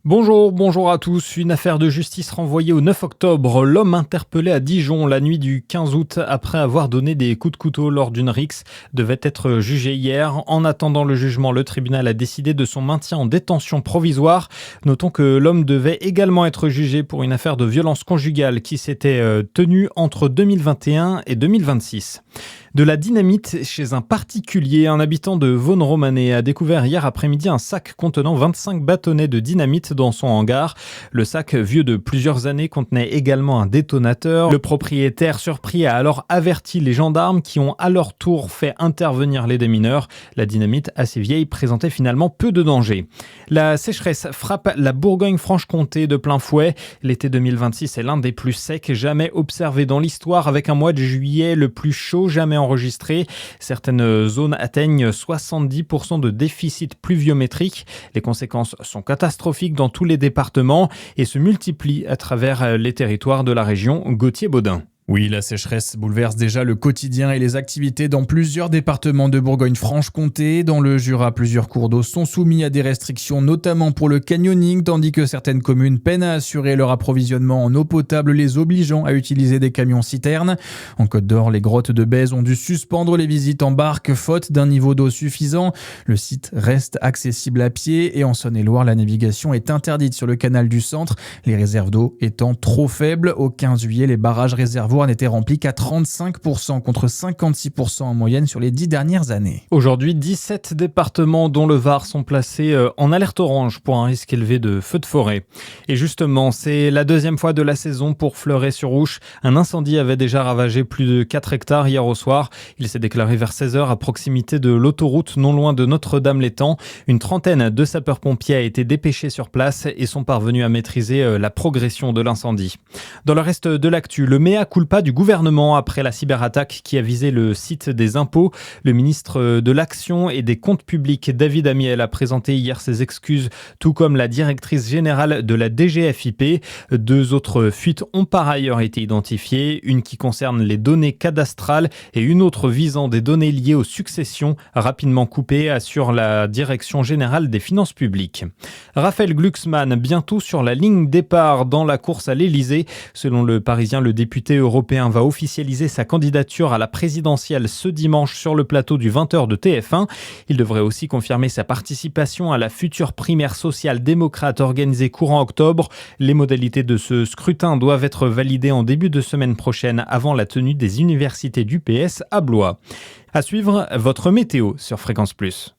Bonjour à tous. Une affaire de justice renvoyée au 9 octobre. L'homme interpellé à Dijon la nuit du 15 août après avoir donné des coups de couteau lors d'une rixe devait être jugé hier. En attendant le jugement, le tribunal a décidé de son maintien en détention provisoire. Notons que l'homme devait également être jugé pour une affaire de violence conjugale qui s'était tenue entre 2021 et 2026. De la dynamite chez un particulier. Un habitant de Vaune-Romanée a découvert hier après-midi un sac contenant 25 bâtonnets de dynamite dans son hangar. Le sac, vieux de plusieurs années, contenait également un détonateur. Le propriétaire, surpris, a alors averti les gendarmes qui ont à leur tour fait intervenir les démineurs. La dynamite, assez vieille, présentait finalement peu de danger. La sécheresse frappe la Bourgogne-Franche-Comté de plein fouet. L'été 2026 est l'un des plus secs jamais observés dans l'histoire, avec un mois de juillet le plus chaud jamais enregistré. Certaines zones atteignent 70% de déficit pluviométrique. Les conséquences sont catastrophiques dans tous les départements et se multiplient à travers les territoires de la région. Gauthier Baudin. Oui, la sécheresse bouleverse déjà le quotidien et les activités dans plusieurs départements de Bourgogne-Franche-Comté. Dans le Jura, plusieurs cours d'eau sont soumis à des restrictions, notamment pour le canyoning, tandis que certaines communes peinent à assurer leur approvisionnement en eau potable, les obligeant à utiliser des camions-citernes. En Côte d'Or, les grottes de Bèze ont dû suspendre les visites en barque faute d'un niveau d'eau suffisant. Le site reste accessible à pied et en Saône-et-Loire, la navigation est interdite sur le canal du Centre, les réserves d'eau étant trop faibles. Au 15 juillet, les barrages réservoirs n'était rempli qu'à 35% contre 56% en moyenne sur les 10 dernières années. Aujourd'hui, 17 départements dont le Var sont placés en alerte orange pour un risque élevé de feux de forêt. Et justement, c'est la deuxième fois de la saison pour Fleuret-sur-Ouche. Un incendie avait déjà ravagé plus de 4 hectares hier au soir. Il s'est déclaré vers 16h à proximité de l'autoroute non loin de Notre-Dame-l'Étang. Une trentaine de sapeurs-pompiers a été dépêchés sur place et sont parvenus à maîtriser la progression de l'incendie. Dans le reste de l'actu, le mea culpa du gouvernement après la cyberattaque qui a visé le site des impôts. Le ministre de l'Action et des Comptes publics, David Amiel, a présenté hier ses excuses, tout comme la directrice générale de la DGFiP. 2 autres fuites ont par ailleurs été identifiées, une qui concerne les données cadastrales et une autre visant des données liées aux successions, rapidement coupées, assure la Direction générale des finances publiques. Raphaël Glucksmann, bientôt sur la ligne départ dans la course à l'Elysée. Selon le Parisien, le député européen va officialiser sa candidature à la présidentielle ce dimanche sur le plateau du 20h de TF1. Il devrait aussi confirmer sa participation à la future primaire social-démocrate organisée courant octobre. Les modalités de ce scrutin doivent être validées en début de semaine prochaine avant la tenue des universités du PS à Blois. À suivre, votre météo sur Fréquence Plus.